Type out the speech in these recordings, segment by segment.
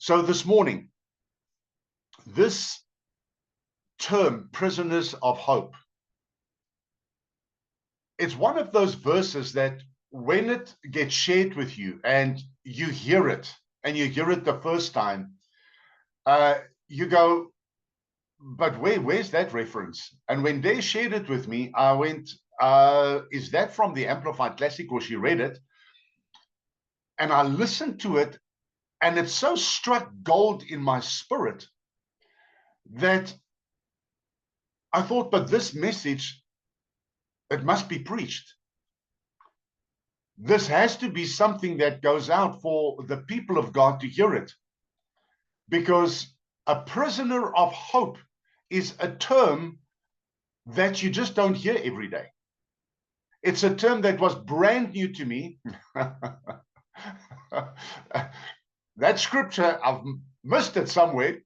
So this morning, this term, prisoners of hope, it's one of those verses that when it gets shared with you and you hear it, and you hear it the first time, you go, but where's that reference? And when they shared it with me, I went, is that from the Amplified Classic? Or she read it, and I listened to it, and it so struck gold in my spirit that I thought, but this message, it must be preached. This has to be something that goes out for the people of God to hear it. Because a prisoner of hope is a term that you just don't hear every day. It's a term that was brand new to me. That scripture, I've missed it somewhere.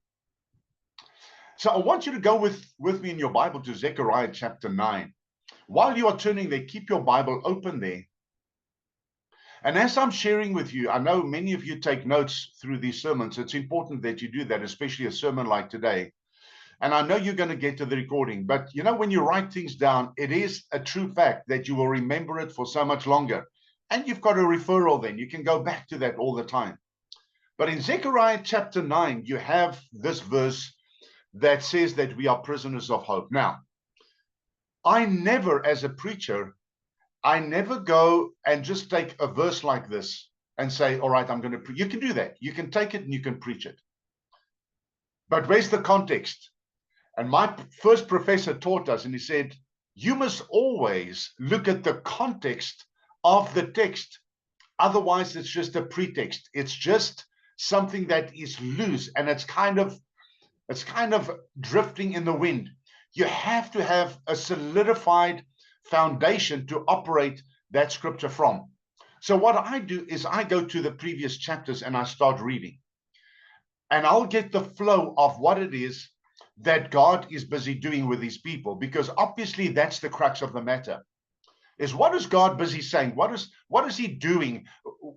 So I want you to go with me in your Bible to Zechariah chapter 9. While you are turning there, keep your Bible open there. And as I'm sharing with you, I know many of you take notes through these sermons. It's important that you do that, especially a sermon like today. And I know you're going to get to the recording, but you know, when you write things down, it is a true fact that you will remember it for so much longer. And you've got a referral then. You can go back to that all the time. But in Zechariah chapter 9, you have this verse that says that we are prisoners of hope. Now, I never, as a preacher, I never go and just take a verse like this and say, all right, I'm going to, you can do that. You can take it and you can preach it. But where's the context? And my first professor taught us, and he said, you must always look at the context of the text. Otherwise, it's just a pretext. It's just something that is loose, and it's kind of drifting in the wind. You have to have a solidified foundation to operate that scripture from. So what I do is I go to the previous chapters and I start reading. And I'll get the flow of what it is that God is busy doing with these people, because obviously that's the crux of the matter. Is what is God busy saying? What is he doing?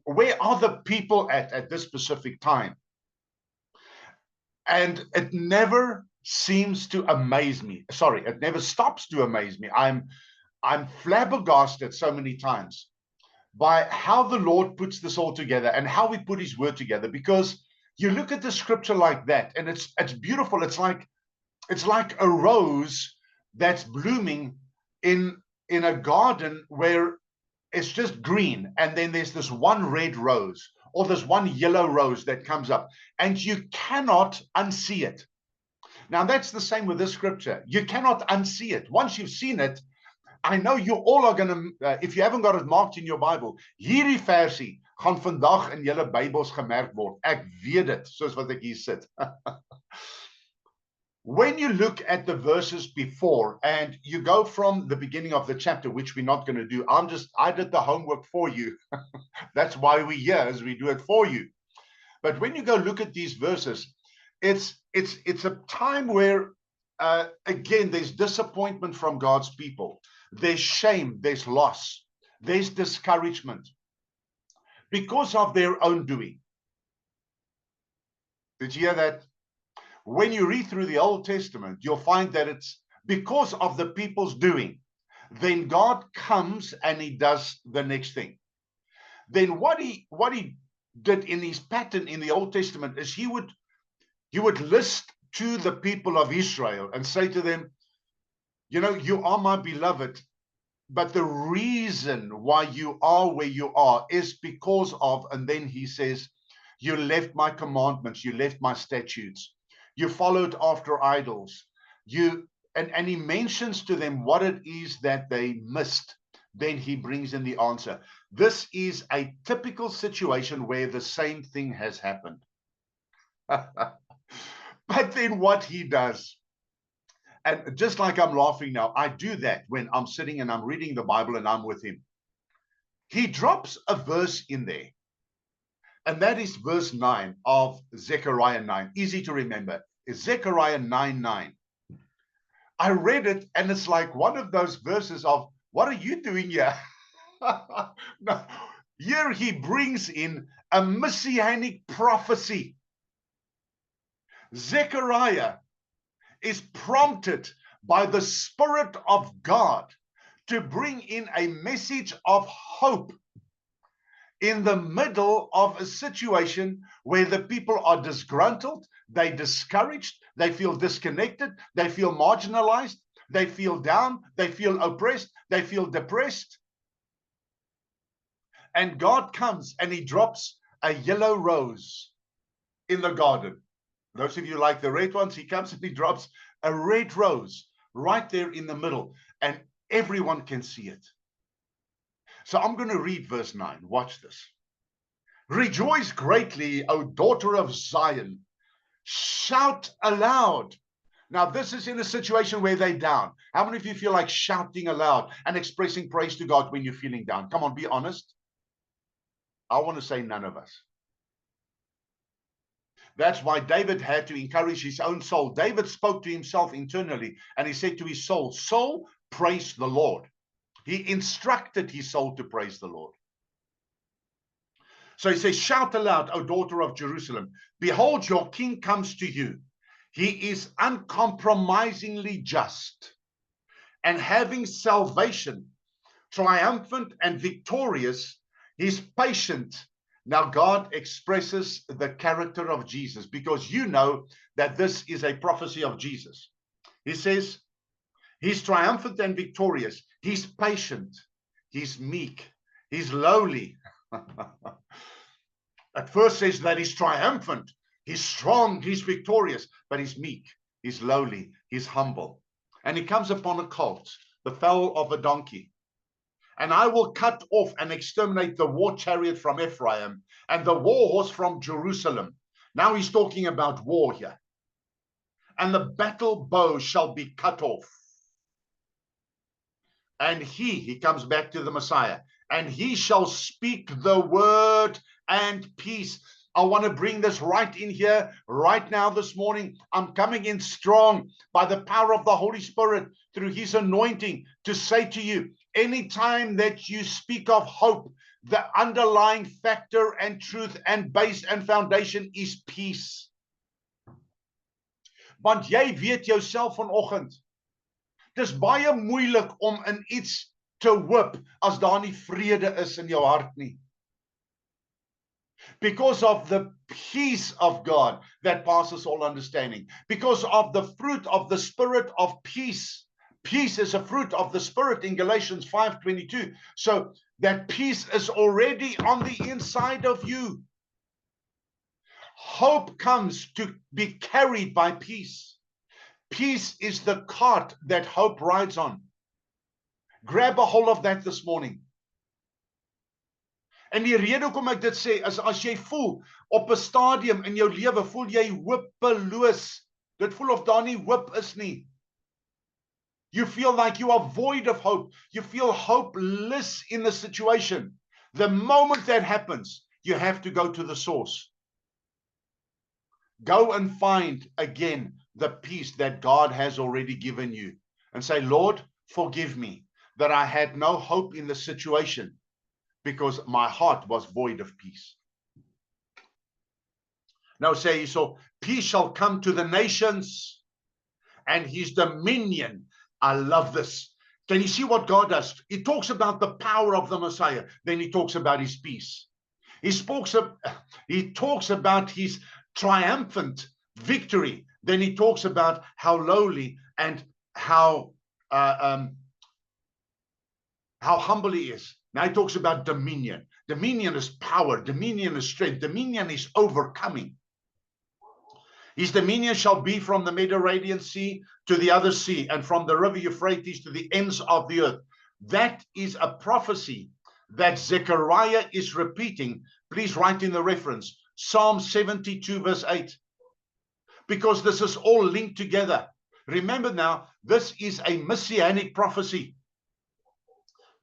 Where are the people at this specific time? And it never seems to amaze me. Sorry, it never stops to amaze me. I'm flabbergasted so many times by how the Lord puts this all together and how we put his word together, because you look at the scripture like that and it's beautiful. It's like a rose that's blooming in a garden where it's just green, and then there's this one red rose or this one yellow rose that comes up, and you cannot unsee it. Now that's the same with this scripture. You cannot unsee it. Once you've seen it, I know you all are going to, if you haven't got it marked in your Bible, hierdie versie gaan vandag in julle Bybels gemerk word. Ek weet dit, soos wat ek hier sit. When you look at the verses before and you go from the beginning of the chapter, which we're not going to do, I did the homework for you. That's why we're here, as we do it for you. But when you go look at these verses, it's a time where, again, there's disappointment from God's people. There's shame, there's loss, there's discouragement because of their own doing. Did you hear that? When you read through the Old Testament, you'll find that it's because of the people's doing. Then God comes and he does the next thing. Then what he did in his pattern in the Old Testament is he would list to the people of Israel and say to them, you know, you are my beloved, but the reason why you are where you are is because of, and then he says, you left my commandments, you left my statutes, you followed after idols, and he mentions to them what it is that they missed. Then he brings in the answer. This is a typical situation where the same thing has happened. But then what he does, and just like I'm laughing now, I do that when I'm sitting and I'm reading the Bible and I'm with him. He drops a verse in there. And that is verse 9 of Zechariah 9. Easy to remember. It's Zechariah 9:9. I read it and it's like one of those verses of, what are you doing here? No, here he brings in a messianic prophecy. Zechariah is prompted by the Spirit of God to bring in a message of hope in the middle of a situation where the people are disgruntled, they're discouraged, they feel disconnected, they feel marginalized, they feel down, they feel oppressed, they feel depressed. And God comes and he drops a yellow rose in the garden. Those of you like the red ones, he comes and he drops a red rose right there in the middle, and everyone can see it. So I'm going to read verse 9. Watch this. Rejoice greatly, O daughter of Zion. Shout aloud. Now, this is in a situation where they're down. How many of you feel like shouting aloud and expressing praise to God when you're feeling down? Come on, be honest. I want to say none of us. That's why David had to encourage his own soul. David spoke to himself internally, and he said to his soul, soul, praise the Lord. He instructed his soul to praise the Lord. So he says, shout aloud, O daughter of Jerusalem. Behold, your king comes to you. He is uncompromisingly just and having salvation, triumphant and victorious. He's patient. Now God expresses the character of Jesus, because you know that this is a prophecy of Jesus. He says, he's triumphant and victorious. He's patient. He's meek. He's lowly. At first says that he's triumphant. He's strong. He's victorious. But he's meek. He's lowly. He's humble. And he comes upon a colt, the foal of a donkey. And I will cut off and exterminate the war chariot from Ephraim and the war horse from Jerusalem. Now he's talking about war here. And the battle bow shall be cut off. And he comes back to the Messiah, and he shall speak the word and peace. I want to bring this right in here, right now this morning. I'm coming in strong by the power of the Holy Spirit through his anointing to say to you, anytime that you speak of hope, the underlying factor and truth and base and foundation is peace. Want jy weet jouself vanoggend, dis baie moeilik om in iets te hoop as daar nie vrede is in jou hart nie. Because of the peace of God that passes all understanding. Because of the fruit of the spirit of peace. Peace is a fruit of the spirit in Galatians 5:22. So that peace is already on the inside of you. Hope comes to be carried by peace. Peace is the cart that hope rides on. Grab a hold of that this morning. En die rede hoekom ek dit sê, is as jy voel, op 'n stadium in jou lewe, voel jy hopeloos. Dit voel of daar nie hoop is nie. You feel like you are void of hope. You feel hopeless in the situation. The moment that happens, you have to go to the source. Go and find again the peace that God has already given you. And say, Lord, forgive me that I had no hope in the situation, because my heart was void of peace. Now say, so peace shall come to the nations and his dominion. I love this. Can you see what God does? He talks about the power of the Messiah. Then he talks about his peace. He talks about his triumphant victory. Then he talks about how lowly and how humble he is. Now he talks about dominion. Dominion is power. Dominion is strength. Dominion is overcoming. His dominion shall be from the Mediterranean Sea to the other sea, and from the river Euphrates to the ends of the earth. That is a prophecy that Zechariah is repeating. Please write in the reference, Psalm 72 verse 8. Because this is all linked together. Remember now, this is a messianic prophecy.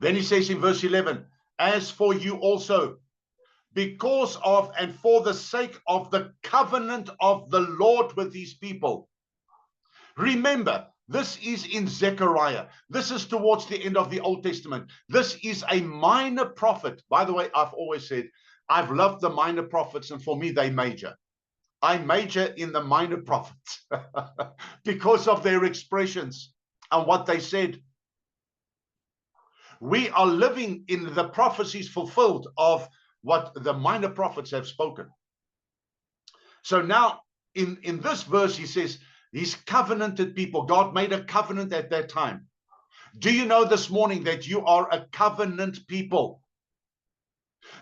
Then he says in verse 11, as for you also, because of and for the sake of the covenant of the Lord with his people. Remember, this is in Zechariah. This is towards the end of the Old Testament. This is a minor prophet. By the way, I've always said, I've loved the minor prophets, and for me, they major. I major in the minor prophets because of their expressions and what they said. We are living in the prophecies fulfilled of what the minor prophets have spoken. So now in this verse, he says, He's covenanted people. God made a covenant at that time. Do you know this morning that you are a covenant people?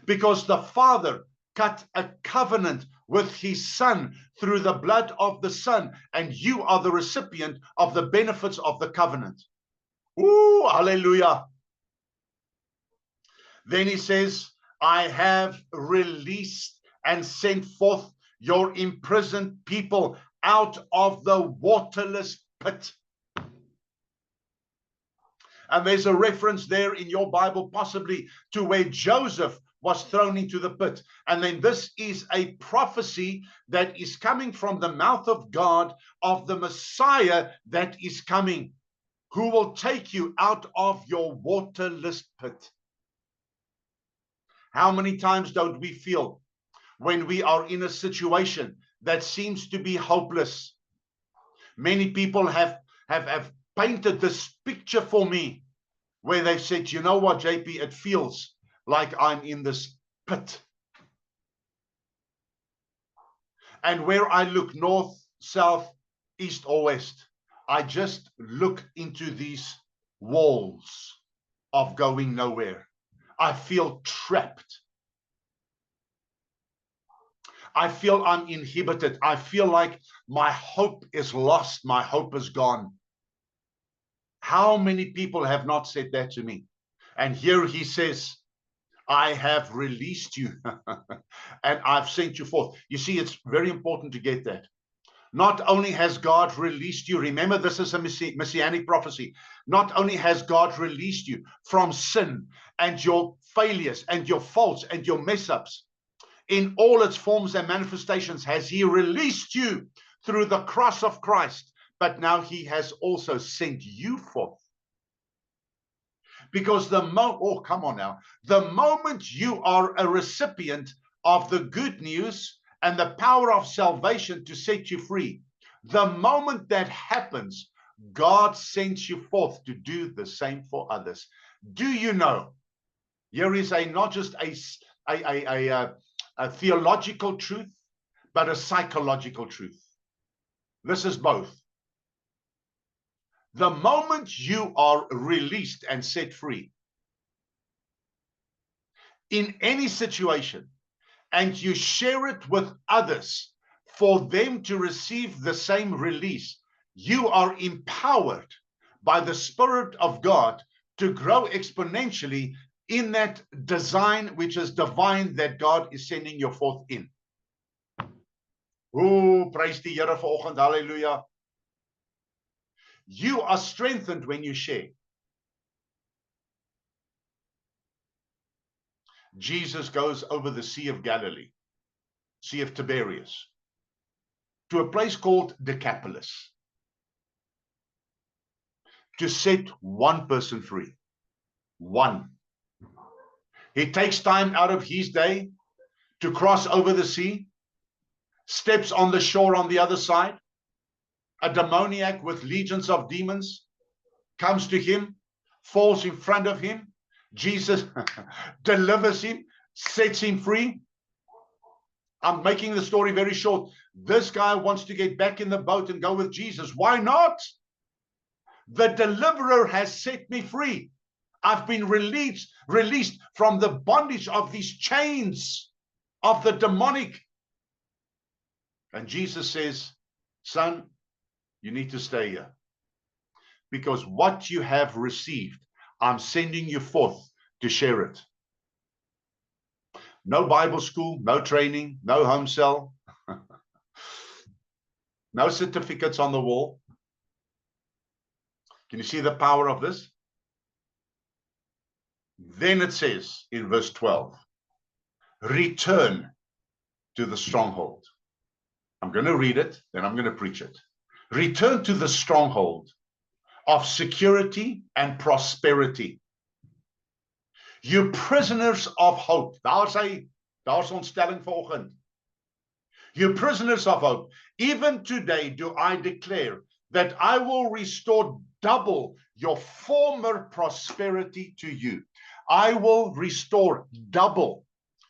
Because the Father cut a covenant with his Son through the blood of the Son, and you are the recipient of the benefits of the covenant. Ooh, hallelujah. Then he says, I have released and sent forth your imprisoned people out of the waterless pit. And there's a reference there in your Bible, possibly to where Joseph was thrown into the pit. And then this is a prophecy that is coming from the mouth of God of the Messiah that is coming, who will take you out of your waterless pit. How many times don't we feel when we are in a situation that seems to be hopeless? Many people have painted this picture for me where they've said, you know what, JP, it feels like I'm in this pit. And where I look north, south, east, or west, I just look into these walls of going nowhere. I feel trapped. I feel I'm inhibited. I feel like my hope is lost. My hope is gone. How many people have not said that to me? And here he says, I have released you and I've sent you forth. You see, it's very important to get that. Not only has God released you, remember this is a messianic prophecy. Not only has God released you from sin and your failures and your faults and your mess ups, in all its forms and manifestations has he released you through the cross of Christ, but now he has also sent you forth. Because the moment you are a recipient of the good news and the power of salvation to set you free, the moment that happens, God sends you forth to do the same for others. Do you know? Here is not just a theological truth, but a psychological truth. This is both. The moment you are released and set free in any situation, and you share it with others for them to receive the same release, you are empowered by the Spirit of God to grow exponentially in that design which is divine that God is sending you forth in. Oh, praise die Here vanoggend, hallelujah. You are strengthened when you share. Jesus goes over the Sea of Galilee, Sea of Tiberias, to a place called Decapolis, to set one person free. One. He takes time out of his day to cross over the sea, steps on the shore on the other side. A demoniac with legions of demons comes to him, falls in front of him. Jesus delivers him, sets him free. I'm making the story very short. This guy wants to get back in the boat and go with Jesus. Why not? The deliverer has set me free. I've been released from the bondage of these chains of the demonic. And Jesus says, son, you need to stay here. Because what you have received, I'm sending you forth to share it. No Bible school, no training, no home cell, no certificates on the wall. Can you see the power of this? Then it says in verse 12, return to the stronghold. I'm going to read it, then I'm going to preach it. Return to the stronghold of security and prosperity. You prisoners of hope. Daar's ons stelling vanoggend. You prisoners of hope, even today do I declare that I will restore double your former prosperity to you. I will restore double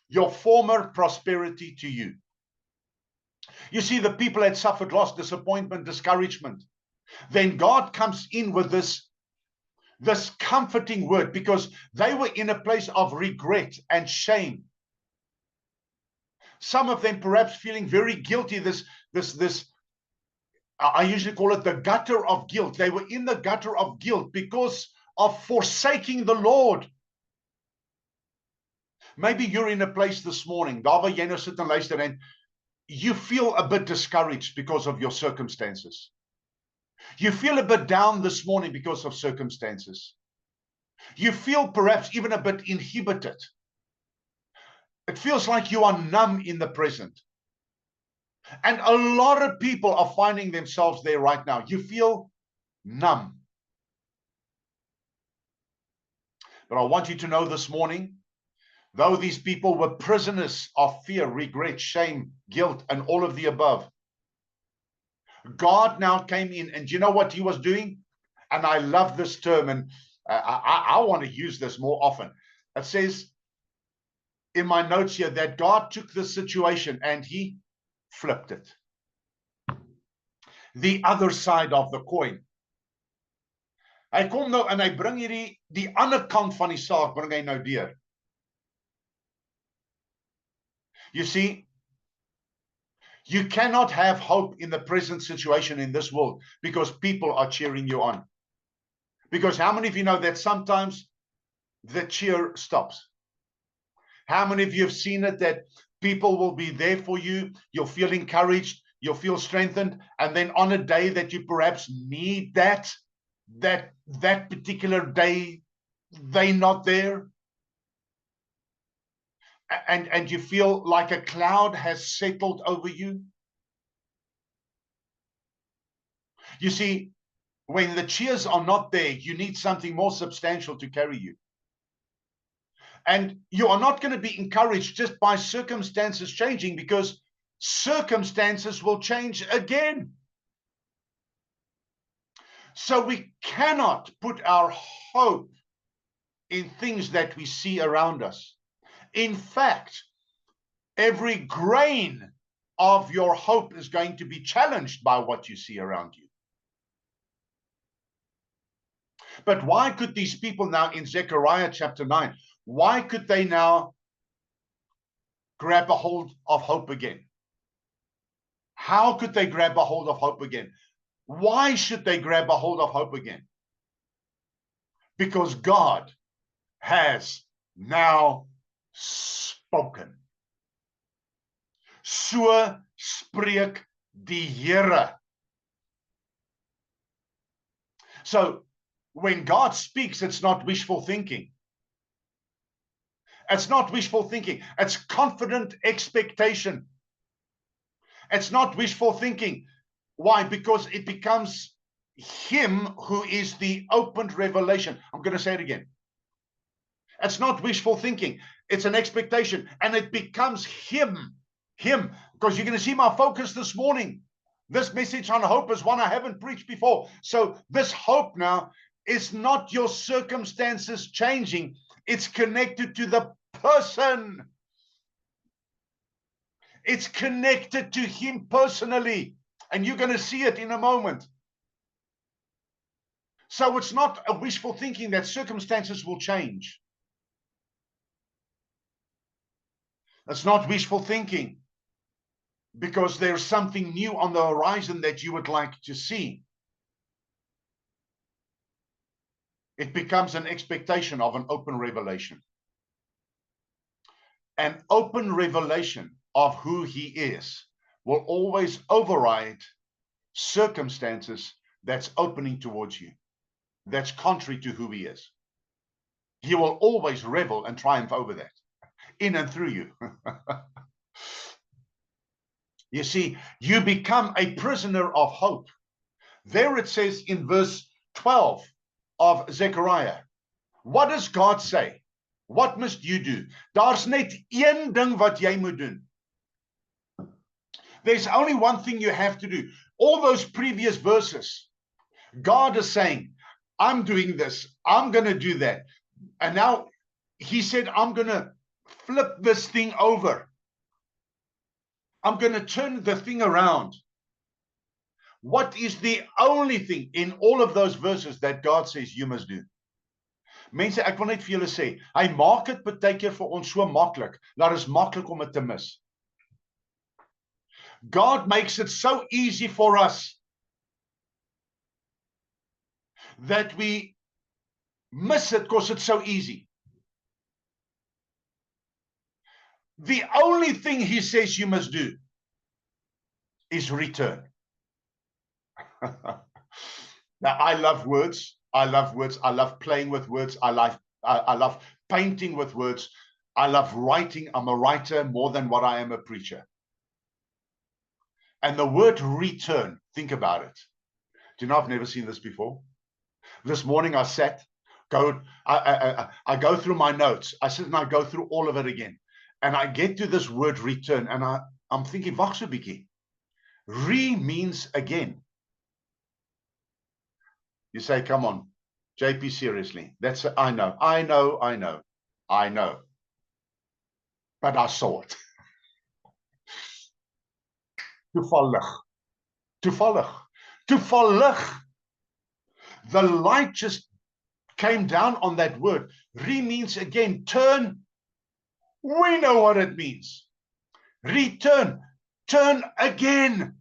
your former prosperity to you. You see, the people had suffered loss, disappointment, discouragement. Then God comes in with this comforting word, because they were in a place of regret and shame. Some of them perhaps feeling very guilty, I usually call it the gutter of guilt. They were in the gutter of guilt because of forsaking the Lord. Maybe you're in a place this morning, daar waar jy nou sit en luister, and you feel a bit discouraged because of your circumstances. You feel a bit down this morning because of circumstances. You feel perhaps even a bit inhibited. It feels like you are numb in the present. And a lot of people are finding themselves there right now. You feel numb. But I want you to know this morning, though these people were prisoners of fear, regret, shame, guilt, and all of the above, God now came in, and you know what he was doing? And I love this term, and I want to use this more often. It says in my notes here that God took this situation and he flipped it. The other side of the coin. Hy kom nou en hy bring hierdie die ander kant van die saak bring hy nou deur. You see, you cannot have hope in the present situation in this world because people are cheering you on. Because how many of you know that sometimes the cheer stops? How many of you have seen it that people will be there for you, you'll feel encouraged, you'll feel strengthened, and then on a day that you perhaps need that particular day, they're not there? And you feel like a cloud has settled over you? You see, when the cheers are not there, you need something more substantial to carry you. And you are not going to be encouraged just by circumstances changing, because circumstances will change again. So we cannot put our hope in things that we see around us. In fact, every grain of your hope is going to be challenged by what you see around you. But why could these people now in Zechariah chapter 9, why could they now grab a hold of hope again? How could they grab a hold of hope again? Why should they grab a hold of hope again? Because God has now spoken. So spreek die Here. So when God speaks, it's not wishful thinking. It's not wishful thinking. It's confident expectation. It's not wishful thinking. Why? Because it becomes him who is the opened revelation. I'm going to say it again. It's not wishful thinking. It's an expectation. And it becomes him. Him. Because you're going to see my focus this morning. This message on hope is one I haven't preached before. So this hope now is not your circumstances changing. It's connected to the person. It's connected to him personally. And you're going to see it in a moment. So it's not a wishful thinking that circumstances will change. It's not wishful thinking because there's something new on the horizon that you would like to see. It becomes an expectation of an open revelation. An open revelation of who he is will always override circumstances that's opening towards you, that's contrary to who he is. He will always revel and triumph over that, in and through you. You see, you become a prisoner of hope. There it says in verse 12 of Zechariah, what does God say? What must you do? Daar's net een ding wat jy moet doen. There's only one thing you have to do. All those previous verses, God is saying, I'm doing this, I'm going to do that. And now he said, I'm going to flip this thing over. I'm going to turn the thing around. What is the only thing in all of those verses that God says you must do? Mense, ek wil net vir julle sê, hy maak dit baie keer vir ons so maklik, dat is maklik om dit te mis. God makes it so easy for us that we miss it because it's so easy. The only thing he says you must do is return. Now, I love words. I love words. I love playing with words. I love painting with words. I love writing. I'm a writer more than what I am a preacher. And the word return, think about it. Do you know, I've never seen this before. This morning I go through my notes. I sit and I go through all of it again. And I get to this word return. And I'm thinking, wag so bietjie. Re means again. You say, come on, JP, seriously. That's I know. But I saw it. Toevallig. The light just came down on that word. Re means again, turn. We know what it means. Return. Turn again.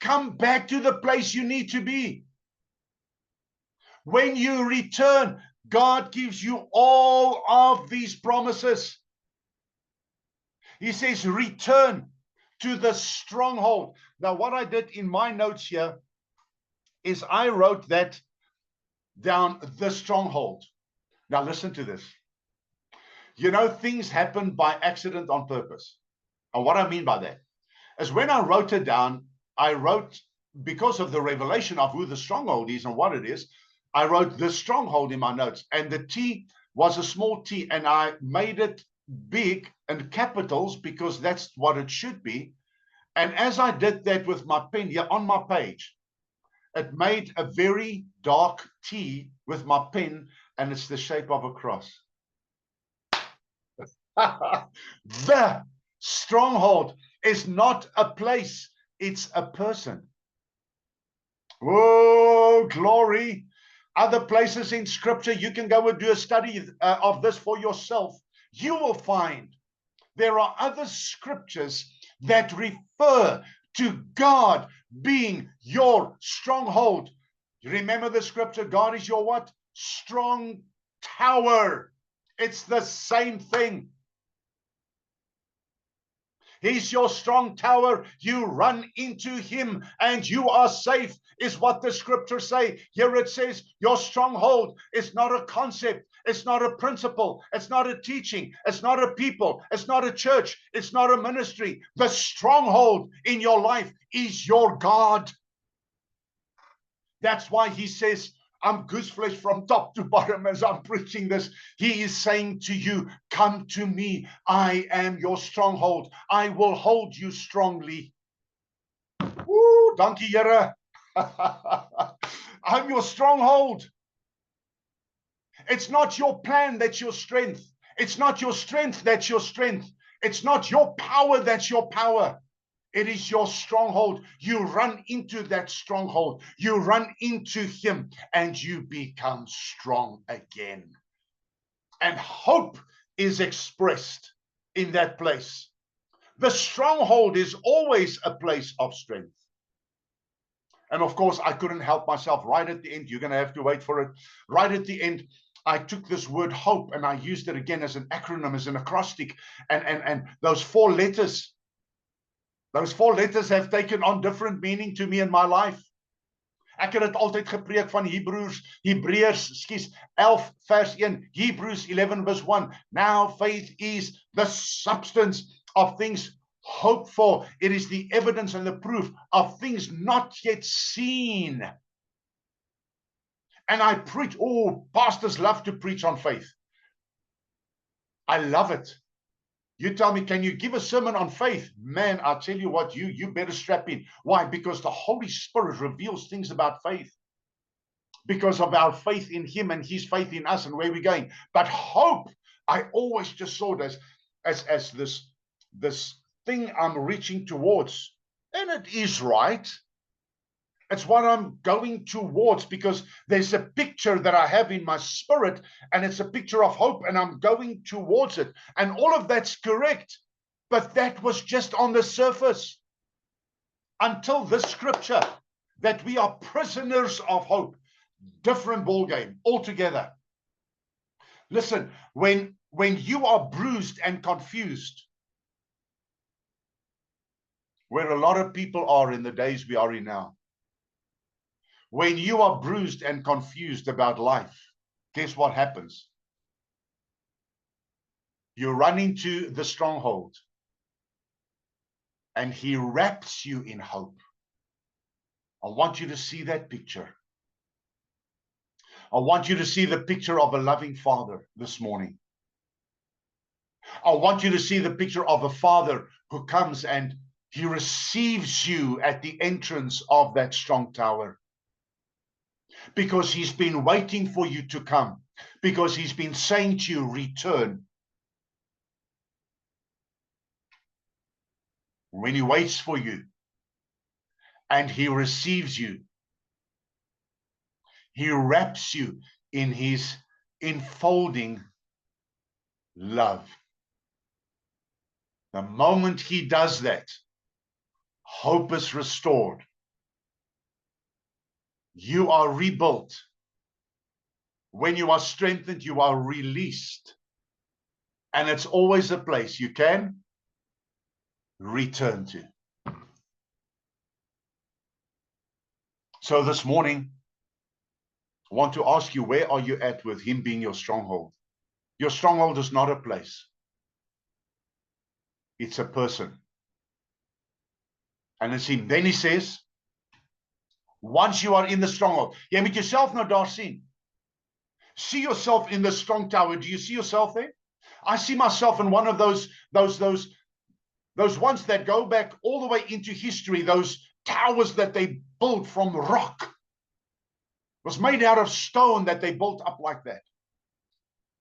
Come back to the place you need to be. When you return, God gives you all of these promises. He says, return to the stronghold. Now, what I did in my notes here is I wrote that down, the stronghold. Now, listen to this. You know, things happen by accident on purpose. And what I mean by that is when I wrote it down, I wrote, because of the revelation of who the stronghold is and what it is, I wrote the stronghold in my notes. And the T was a small t, and I made it big and capitals because that's what it should be. And as I did that with my pen here on my page, it made a very dark T with my pen, and it's the shape of a cross. The stronghold is not a place, it's a person. Oh, glory. Other places in scripture, you can go and do a study of this for yourself. You will find there are other scriptures that refer to God being your stronghold. You remember the scripture, God is your what? Strong tower. It's the same thing. He's your strong tower. You run into him and you are safe, is what the scriptures say. Here it says your stronghold is not a concept. It's not a principle. It's not a teaching. It's not a people. It's not a church. It's not a ministry. The stronghold in your life is your God. That's why he says, I'm gooseflesh from top to bottom as I'm preaching this. He is saying to you, come to me. I am your stronghold. I will hold you strongly. Woo, dankie Here. I'm your stronghold. It's not your plan that's your strength. It's not your strength that's your strength. It's not your power that's your power. It is your stronghold. You run into that stronghold. You run into him and you become strong again. And hope is expressed in that place. The stronghold is always a place of strength. And of course, I couldn't help myself. Right at the end, you're going to have to wait for it. Right at the end, I took this word hope and I used it again as an acronym, as an acrostic. And those four letters, have taken on different meaning to me in my life. Ek het dit altyd gepreek van Hebreërs 11 vers 1, Hebrews 11 verse 1. Now faith is the substance of things hoped for. It is the evidence and the proof of things not yet seen. And I preach, pastors love to preach on faith. I love it. You tell me, can you give a sermon on faith? Man, I'll tell you what, you better strap in. Why? Because the Holy Spirit reveals things about faith. Because of our faith in him and his faith in us and where we're going. But hope, I always just saw it as this thing I'm reaching towards. And it is right. It's what I'm going towards, because there's a picture that I have in my spirit, and it's a picture of hope, and I'm going towards it. And all of that's correct. But that was just on the surface until this scripture, that we are prisoners of hope. Different ball game altogether. Listen, when you are bruised and confused, where a lot of people are in the days we are in now, when you are bruised and confused about life, guess what happens? You run into the stronghold, and he wraps you in hope. I want you to see that picture. I want you to see the picture of a loving father this morning. I want you to see the picture of a father who comes and he receives you at the entrance of that strong tower. Because he's been waiting for you to come. Because he's been saying to you, return. When he waits for you and he receives you, he wraps you in his enfolding love. The moment he does that, hope is restored. You are rebuilt. When you are strengthened, you are released. And it's always a place you can return to. So this morning, I want to ask you, where are you at with him being your stronghold? Your stronghold is not a place. It's a person. And it's him. Then he says, once you are in the stronghold, jy moet yourself nou daar sien. See yourself in the strong tower. Do you see yourself there? I see myself in one of those ones that go back all the way into history, those towers that they built from rock. It was made out of stone that they built up like that.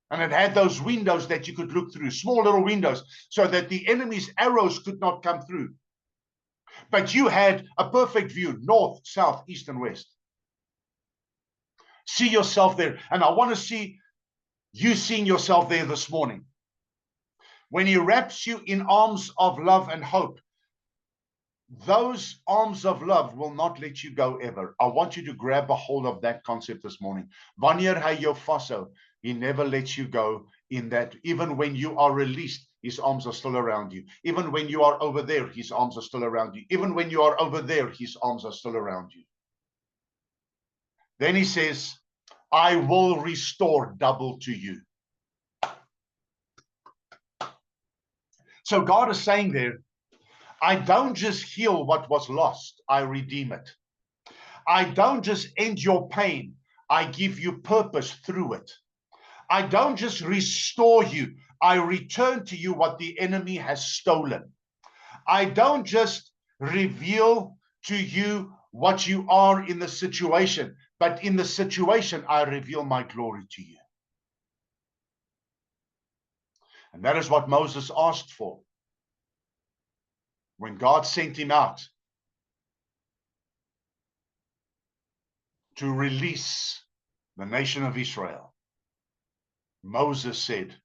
And it had those windows that you could look through, small little windows, so that the enemy's arrows could not come through. But you had a perfect view, north, south, east, and west. See yourself there. And I want to see you seeing yourself there this morning. When he wraps you in arms of love and hope, those arms of love will not let you go ever. I want you to grab a hold of that concept this morning. Wanneer hy jou vashou, he never lets you go in that. Even when you are released, his arms are still around you. Even when you are over there, his arms are still around you. Even when you are over there, his arms are still around you. Then he says, I will restore double to you. So God is saying there, I don't just heal what was lost, I redeem it. I don't just end your pain, I give you purpose through it. I don't just restore you, I return to you what the enemy has stolen. I don't just reveal to you what you are in the situation, but in the situation, I reveal my glory to you. And that is what Moses asked for when God sent him out to release the nation of Israel. Moses said,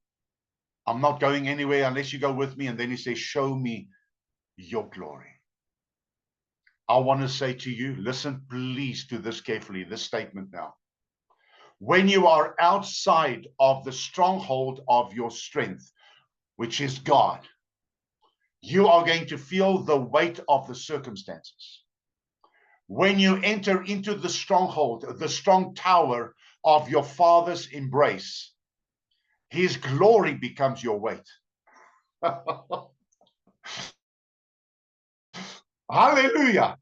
I'm not going anywhere unless you go with me. And then he says, show me your glory. I want to say to you, listen please to this carefully, this statement now. When you are outside of the stronghold of your strength, which is God, you are going to feel the weight of the circumstances. When you enter into the stronghold, the strong tower of your Father's embrace, his glory becomes your weight. Hallelujah.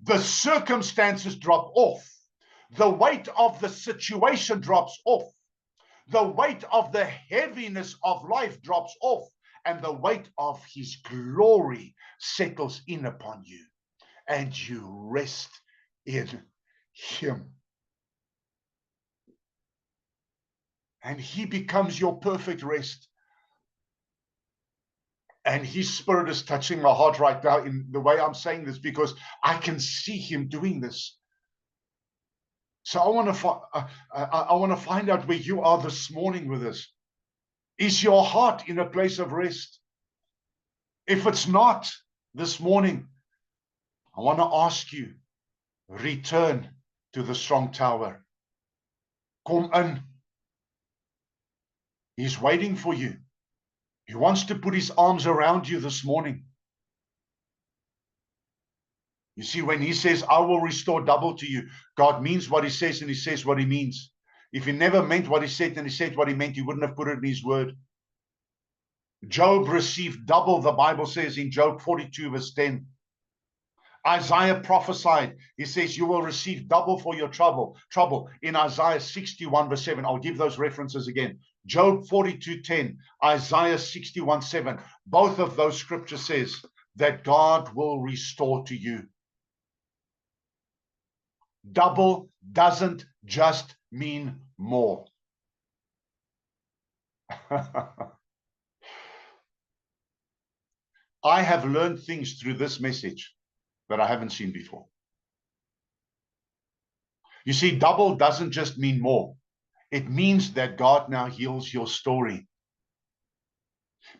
The circumstances drop off. The weight of the situation drops off. The weight of the heaviness of life drops off. and the weight of his glory settles in upon you, and you rest in him. And he becomes your perfect rest. And his spirit is touching my heart right now in the way I'm saying this, because I can see him doing this. So I want to find out where you are this morning with this. Is your heart in a place of rest? If it's not this morning, I want to ask you, return to the strong tower. Kom in. He's waiting for you. He wants to put his arms around you this morning. You see, when he says, I will restore double to you, God means what he says, and he says what he means. If he never meant what he said, and he said what he meant, he wouldn't have put it in his word. Job received double, the Bible says in Job 42 verse 10. Isaiah prophesied. He says, you will receive double for your trouble. In Isaiah 61 verse 7. I'll give those references again. Job 42:10, Isaiah 61:7. Both of those scriptures says that God will restore to you. Double doesn't just mean more. I have learned things through this message that I haven't seen before. You see, double doesn't just mean more. It means that God now heals your story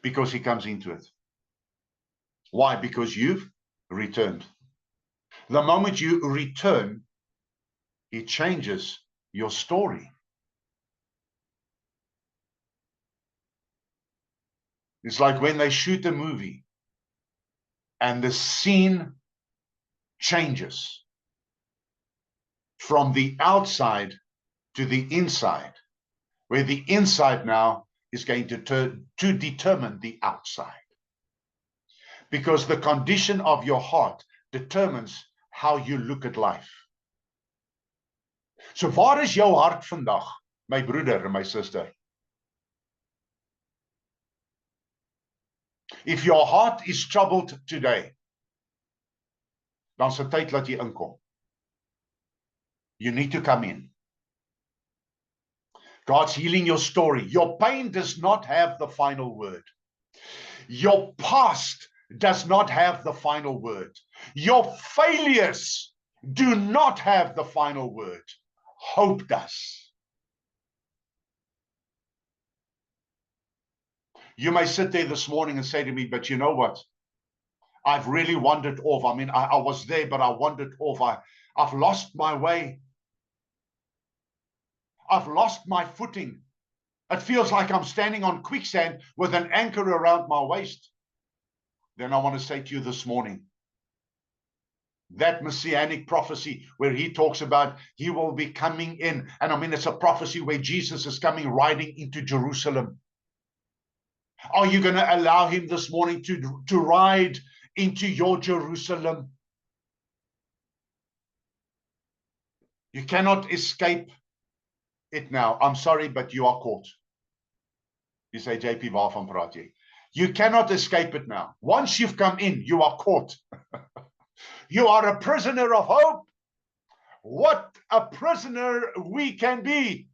because he comes into it. Why? Because you've returned. The moment you return, it changes your story. It's like when they shoot a movie and the scene changes from the outside to the inside, where the inside now is going to determine the outside. Because the condition of your heart determines how you look at life. So waar is jou hart vandag, my broeder and my sister? If your heart is troubled today, dan is dit tyd dat jy inkom. You need to come in. God's healing your story. Your pain does not have the final word. Your past does not have the final word. Your failures do not have the final word. Hope does. You may sit there this morning and say to me, but you know what? I've really wandered off. I mean, I was there, but I wandered off. I've lost my way. I've lost my footing. It feels like I'm standing on quicksand with an anchor around my waist. Then I want to say to you this morning, that messianic prophecy where he talks about he will be coming in. And I mean, it's a prophecy where Jesus is coming riding into Jerusalem. Are you going to allow him this morning to ride into your Jerusalem? You cannot escape it now. I'm sorry, but you are caught. You say, JP, waarvan praat jy? You cannot escape it now. Once you've come in, you are caught. You are a prisoner of hope. What a prisoner we can be.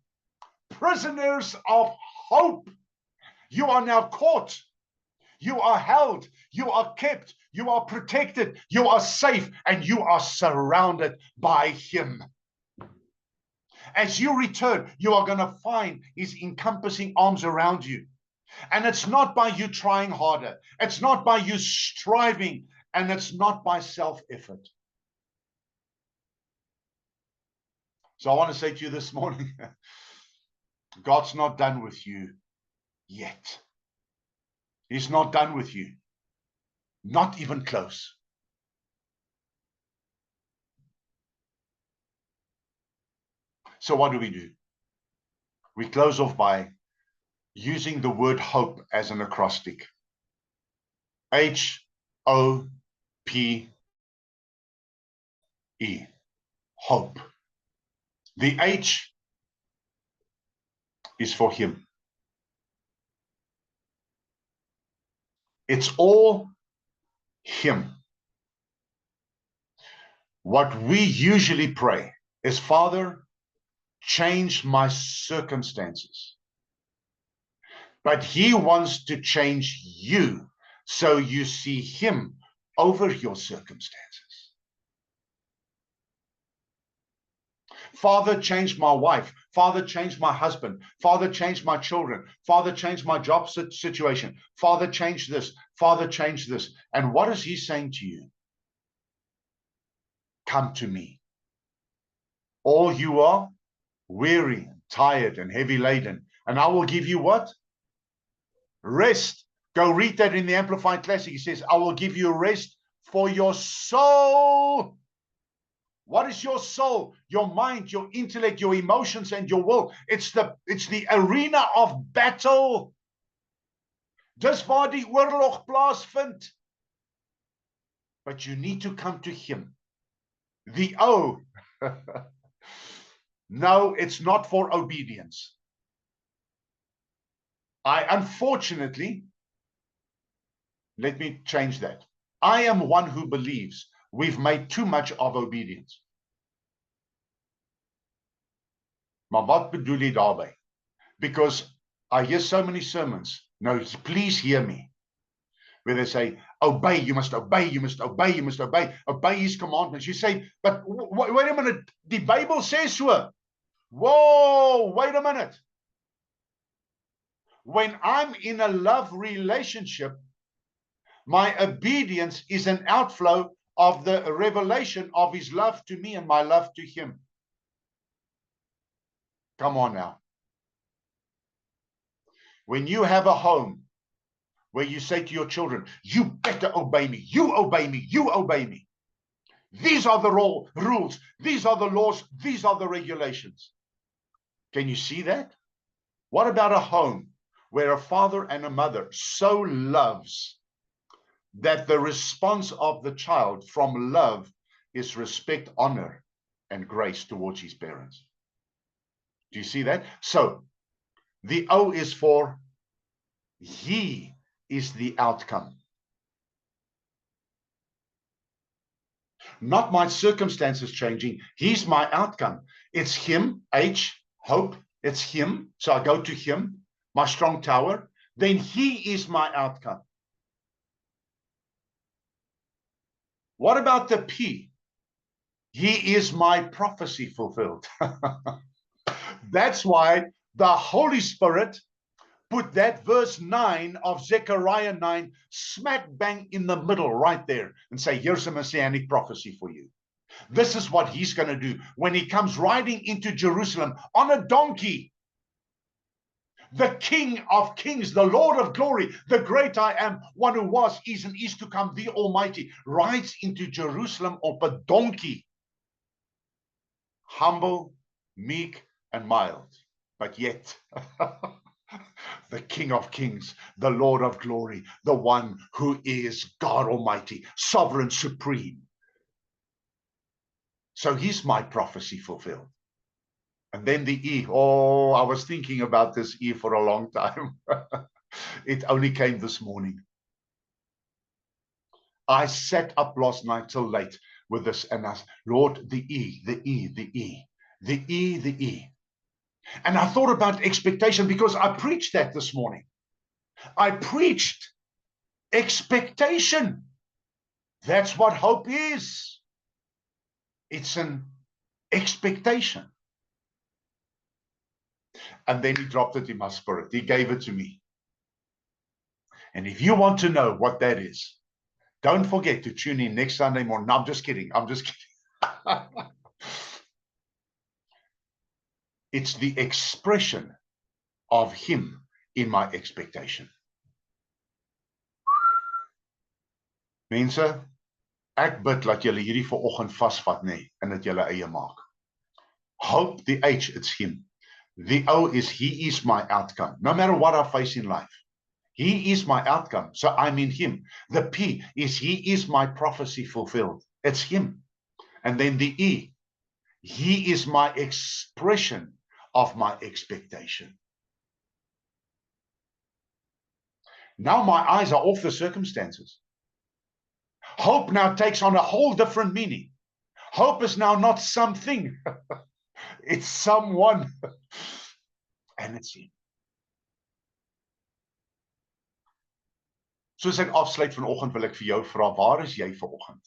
Prisoners of hope. You are now caught. You are held. You are kept. You are protected. You are safe. And you are surrounded by him. As you return, you are going to find his encompassing arms around you. And it's not by you trying harder. It's not by you striving. And it's not by self-effort. So I want to say to you this morning, God's not done with you yet. He's not done with you. Not even close. So what do? We close off by using the word hope as an acrostic. H-O-P-E. Hope. The H is for him. It's all him. What we usually pray is, Father, change my circumstances. But he wants to change you so you see him over your circumstances. Father, change my wife. Father, change my husband. Father, change my children. Father, change my job situation. Father, change this. Father, change this. And what is he saying to you? Come to me. All you are weary, tired, and heavy laden. And I will give you what? Rest. Go read that in the Amplified Classic. He says, I will give you rest for your soul. What is your soul? Your mind, your intellect, your emotions, and your will. It's the arena of battle. Dis waar die oorlog plaasvind. But you need to come to him. The O. No, it's not for obedience. Unfortunately, let me change that. I am one who believes we've made too much of obedience. Maar wat bedoel jy daarby? Because I hear so many sermons. No, please hear me. Where they say, obey, you must obey, you must obey, you must obey. Obey his commandments. You say, but wait a minute. The Bible says so. Whoa, wait a minute. When I'm in a love relationship, my obedience is an outflow of the revelation of his love to me and my love to him. Come on now. When you have a home where you say to your children, you better obey me, you obey me, you obey me. These are the rules, these are the laws, these are the regulations. Can you see that? What about a home where a father and a mother so loves that the response of the child from love is respect, honor, and grace towards his parents? Do you see that? So the O is for he is the outcome. Not my circumstances changing. He's my outcome. It's him, H, hope. It's him. So I go to him, my strong tower. Then he is my outcome. What about the P? He is my prophecy fulfilled. That's why the Holy Spirit put that verse 9 of Zechariah 9 smack bang in the middle right there and say, here's a messianic prophecy for you. This is what he's going to do when he comes riding into Jerusalem on a donkey. The King of Kings, the Lord of glory, the great I am, one who was, is, and is to come, the Almighty, rides into Jerusalem on a donkey. Humble, meek, and mild, but yet the King of Kings, the Lord of glory, the one who is God Almighty, sovereign, supreme. So he's my prophecy fulfilled. And then the E. Oh, I was thinking about this E for a long time. It only came this morning. I sat up last night till late with this and asked, Lord, the E, the E, the E, the E, the E. And I thought about expectation because I preached that this morning. I preached expectation. That's what hope is. It's an expectation. And then he dropped it in my spirit. He gave it to me. And if you want to know what that is, don't forget to tune in next Sunday morning. No, I'm just kidding. I'm just kidding. It's the expression of him in my expectation. Mense, ek bid dat julle hierdie vanoggend vasvat, nê, en dit julle eie maak. Hope, the H, it's him. The O is he is my outcome. No matter what I face in life, he is my outcome. So I'm in him. The P is he is my prophecy fulfilled. It's him. And then the E, he is my expression of my expectation. Now my eyes are off the circumstances. Hope now takes on a whole different meaning. Hope is now not something. It's someone. And it's him. Soos ek afsluit vanoggend wil ek vir jou vra, waar is jy vanoggend?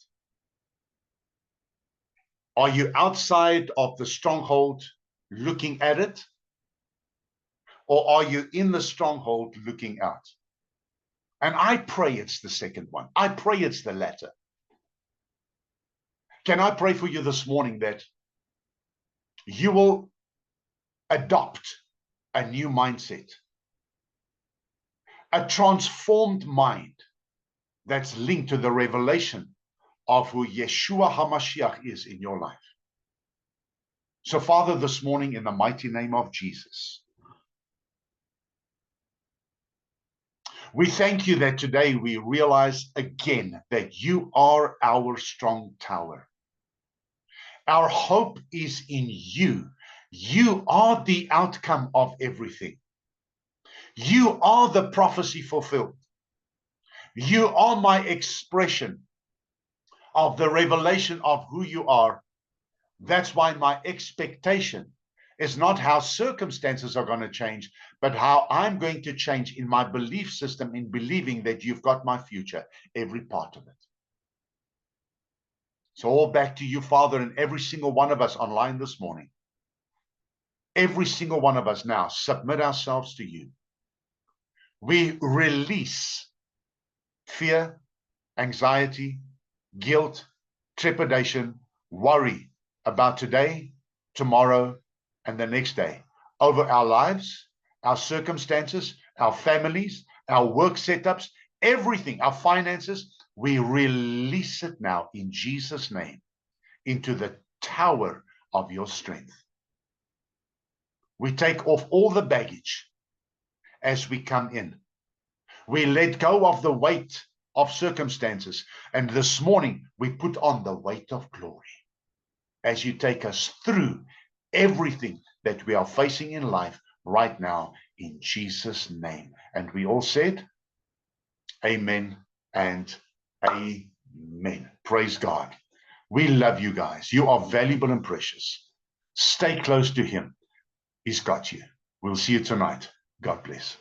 Are you outside of the stronghold looking at it? Or are you in the stronghold looking out? And I pray it's the second one. I pray it's the latter. Can I pray for you this morning that you will adopt a new mindset, a transformed mind that's linked to the revelation of who Yeshua HaMashiach is in your life. So, Father, this morning, in the mighty name of Jesus, we thank you that today we realize again that you are our strong tower. Our hope is in you. You are the outcome of everything. You are the prophecy fulfilled. You are my expression of the revelation of who you are. That's why my expectation is not how circumstances are going to change, but how I'm going to change in my belief system, in believing that you've got my future, every part of it. So all back to you, Father, and every single one of us online this morning. Every single one of us now submit ourselves to you. We release fear, anxiety, guilt, trepidation, worry about today, tomorrow, and the next day over our lives, our circumstances, our families, our work setups, everything, our finances. We release it now in Jesus' name into the tower of your strength. We take off all the baggage as we come in. We let go of the weight of circumstances. And this morning, we put on the weight of glory as you take us through everything that we are facing in life right now in Jesus' name. And we all said, amen and amen. Praise God. We love you guys. You are valuable and precious. Stay close to him. He's got you. We'll see you tonight. God bless.